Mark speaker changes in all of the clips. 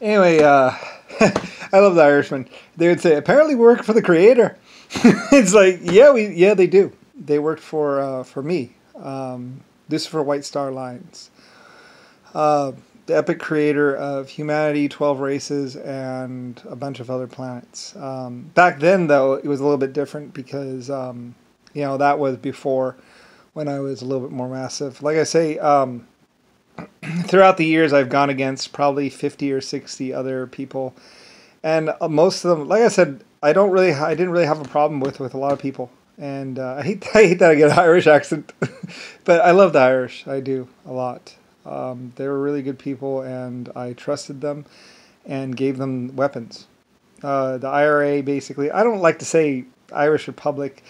Speaker 1: Anyway, I love the Irishman. They would say, apparently we work for the creator. It's like, yeah, they do. They worked for me. Lusifer White Star Lines. The epic creator of humanity, 12 races, and a bunch of other planets. Back then, though, it was a little bit different because, that was before when I was a little bit more massive. Like I say, throughout the years, I've gone against probably 50 or 60 other people. And most of them, like I said, I didn't really have a problem with a lot of people. And I hate that I get an Irish accent. But I love the Irish. I do a lot. They were really good people, and I trusted them and gave them weapons. The IRA, basically, I don't like to say Irish Republic.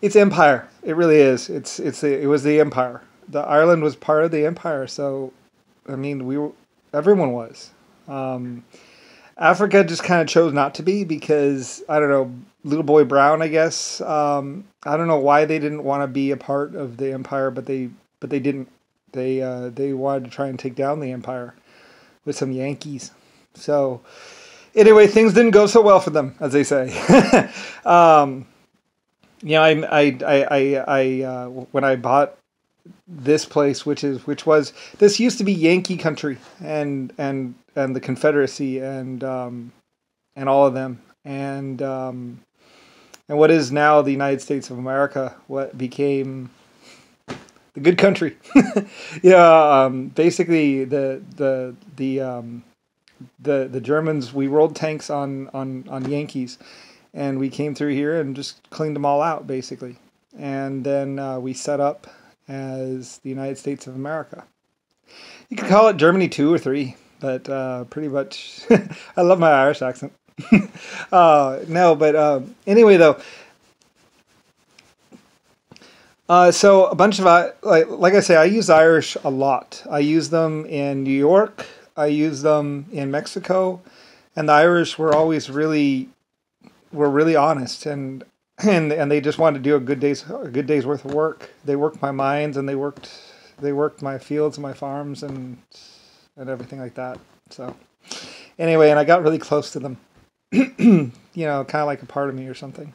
Speaker 1: It's empire. It really is. It was the empire. The Ireland was part of the empire, so I mean, everyone was. Africa just kind of chose not to be because, I don't know, Little Boy Brown, I guess. I don't know why they didn't want to be a part of the empire, but they didn't. They wanted to try and take down the empire with some Yankees. So anyway, things didn't go so well for them, as they say. When I bought this place, this used to be Yankee country and the Confederacy and all of them and what is now the United States of America, what became the good country. Basically the Germans, we rolled tanks on Yankees, and we came through here and just cleaned them all out, basically. And then we set up as the United States of America. You could call it Germany 2 or 3, but pretty much, I love my Irish accent. Anyway, though, so a bunch of, like I say, I use Irish a lot. I use them in New York. I use them in Mexico, and the Irish were always really honest, and they just wanted to do a good day's worth of work. They worked my mines, and they worked my fields and my farms and everything like that. So anyway, and I got really close to them, kind of like a part of me or something.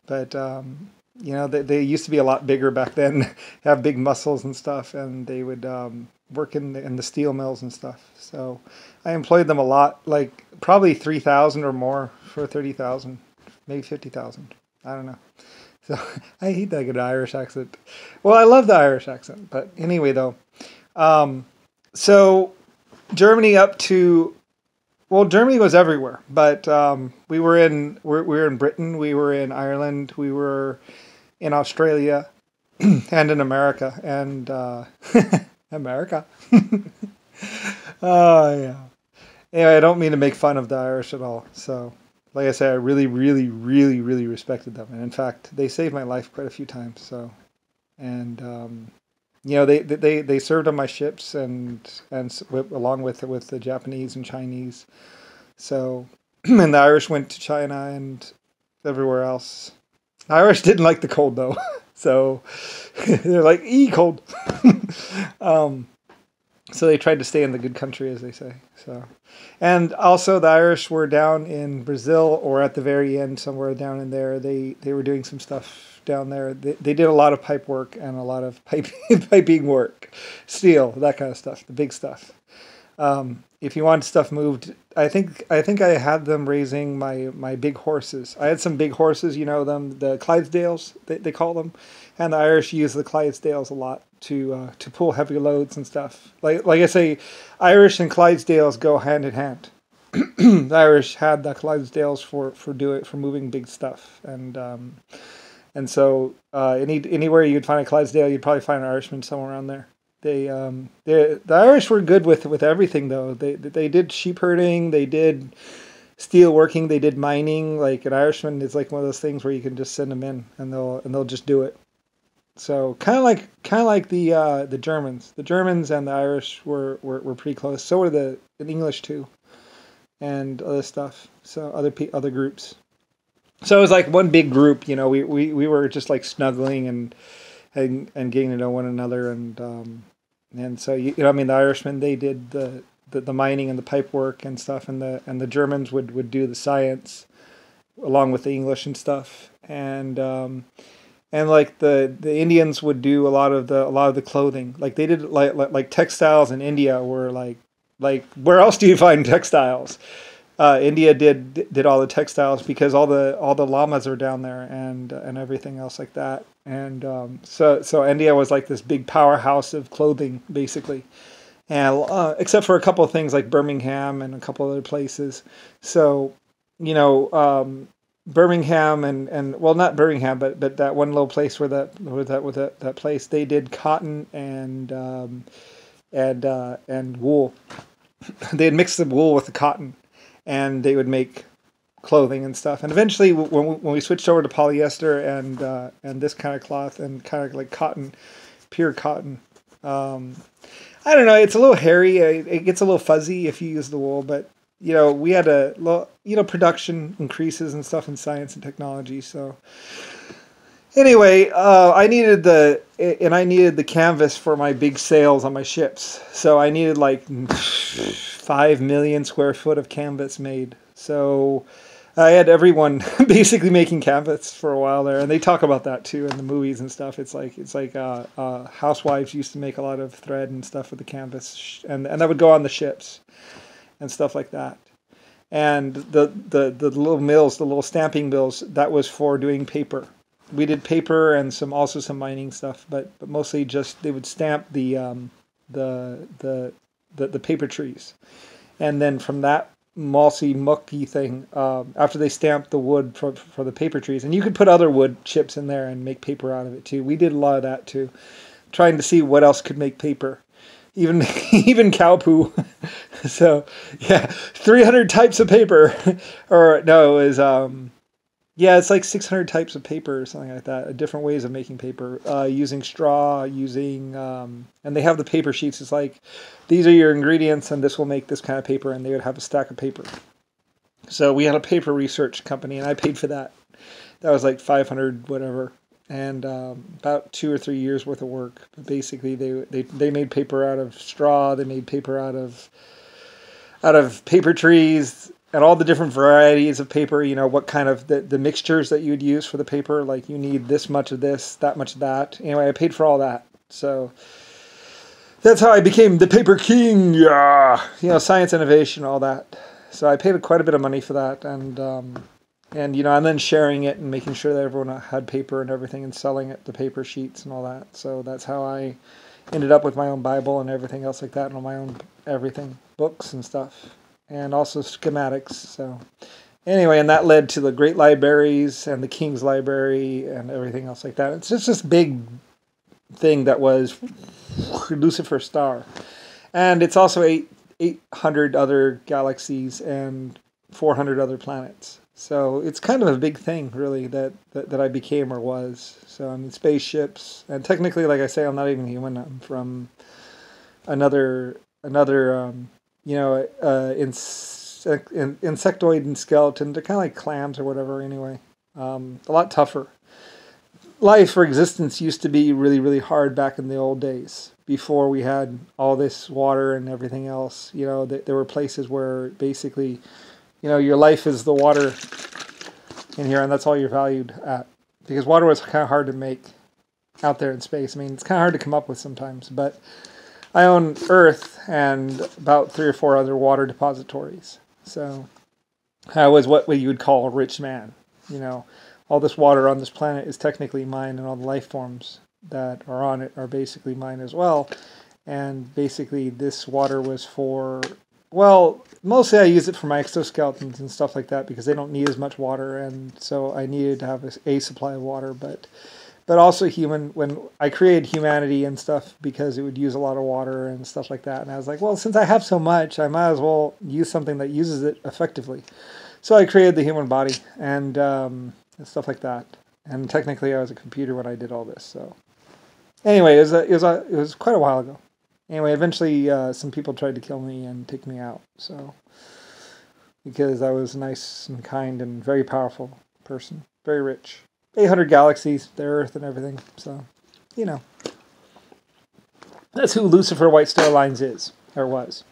Speaker 1: But they used to be a lot bigger back then, have big muscles and stuff, and they would work in the steel mills and stuff. So I employed them a lot, like probably 3,000 or more for 30,000, maybe 50,000. I don't know. So I hate that good Irish accent. Well, I love the Irish accent, but anyway, though. So Germany Germany was everywhere, but we were in Britain, we were in Ireland, we were in Australia, and in America, and America. Oh yeah. Anyway, I don't mean to make fun of the Irish at all. So, like I said, I really, really, really, really respected them, and in fact, they saved my life quite a few times. So, and they served on my ships and along with the Japanese and Chinese. So, and the Irish went to China and everywhere else. The Irish didn't like the cold though, so they're like, cold. So they tried to stay in the good country, as they say. So, and also the Irish were down in Brazil, or at the very end, somewhere down in there. They were doing some stuff down there. They did a lot of pipe work and a lot of piping work, steel, that kind of stuff, the big stuff. If you want stuff moved, I think I had them raising my big horses. I had some big horses, them, the Clydesdales, they call them, and the Irish use the Clydesdales a lot to pull heavy loads and stuff. Like I say, Irish and Clydesdales go hand in hand. The Irish had the Clydesdales for moving big stuff, and so anywhere you'd find a Clydesdale, you'd probably find an Irishman somewhere around there. The Irish were good with everything though. They did sheep herding, they did steel working, they did mining. Like an Irishman is like one of those things where you can just send them in and they'll just do it. So kind of like the Germans. The Germans and the Irish were pretty close. So were the English too, and other stuff. So other groups. So it was like one big group. We were just like snuggling and getting to know one another, and so the Irishmen, they did the the mining and the pipe work and stuff, and the Germans would do the science along with the English and stuff, and like the Indians would do a lot of the clothing. Like they did like textiles in India were like where else do you find textiles? India did all the textiles because all the llamas are down there and everything else like that. And so India was like this big powerhouse of clothing basically, and except for a couple of things like Birmingham and a couple other places. So Birmingham and well, not Birmingham, but that one little place where that place, they did cotton and wool. They had mixed the wool with the cotton, and they would make clothing and stuff. And eventually, when we switched over to polyester and this kind of cloth and kind of like cotton, pure cotton, I don't know. It's a little hairy. It gets a little fuzzy if you use the wool, but we had production increases and stuff in science and technology. So anyway, I needed the canvas for my big sails on my ships. So I needed like 5 million square foot of canvas made. So I had everyone basically making canvas for a while there, and they talk about that too in the movies and stuff. It's like housewives used to make a lot of thread and stuff with the canvas, and that would go on the ships and stuff like that. And the little mills, the little stamping mills, that was for doing paper. We did paper and also some mining stuff, but mostly just they would stamp the paper trees, and then from that mucky thing, after they stamped the wood for the paper trees, and you could put other wood chips in there and make paper out of it too. We did a lot of that too, trying to see what else could make paper. Even cow poo. So yeah, 300 types of paper, or no, it was it's like 600 types of paper or something like that. Different ways of making paper, using straw, and they have the paper sheets. It's like, these are your ingredients, and this will make this kind of paper, and they would have a stack of paper. So we had a paper research company, and I paid for that. That was like 500 whatever. And about 2 or 3 years worth of work. But basically, they made paper out of straw. They made paper out of paper trees and all the different varieties of paper. What kind of the mixtures that you would use for the paper. Like you need this much of this, that much of that. Anyway, I paid for all that. So that's how I became the paper king. Yeah, science, innovation, all that. So I paid quite a bit of money for that, and then sharing it and making sure that everyone had paper and everything, and selling it, the paper sheets and all that. So that's how I ended up with my own Bible and everything else like that, and all my own everything, books and stuff, and also schematics. So anyway, and that led to the great libraries and the King's Library and everything else like that. It's just this big thing that was Lucifer star. And it's also 800 other galaxies and 400 other planets. So it's kind of a big thing, really, that I became or was. So I mean, spaceships, and technically, like I say, I'm not even human. I'm from another insectoid and skeleton. They're kind of like clams or whatever. Anyway, a lot tougher. Life or existence used to be really, really hard back in the old days, before we had all this water and everything else. There were places where basically, your life is the water in here, and that's all you're valued at. Because water was kind of hard to make out there in space. I mean, it's kind of hard to come up with sometimes, but I own Earth and about 3 or 4 other water depositories. So I was what you would call a rich man. All this water on this planet is technically mine, and all the life forms that are on it are basically mine as well. And basically this water was for, well, mostly I use it for my exoskeletons and stuff like that, because they don't need as much water, and so I needed to have a supply of water. But also when I created humanity and stuff, because it would use a lot of water and stuff like that, and I was like, well, since I have so much, I might as well use something that uses it effectively. So I created the human body and stuff like that. And technically, I was a computer when I did all this. So anyway, it was quite a while ago. Anyway, eventually some people tried to kill me and take me out. So because I was a nice and kind and very powerful person, very rich, 800 galaxies, the Earth and everything. So that's who Lucifer White Star Lines is, or was.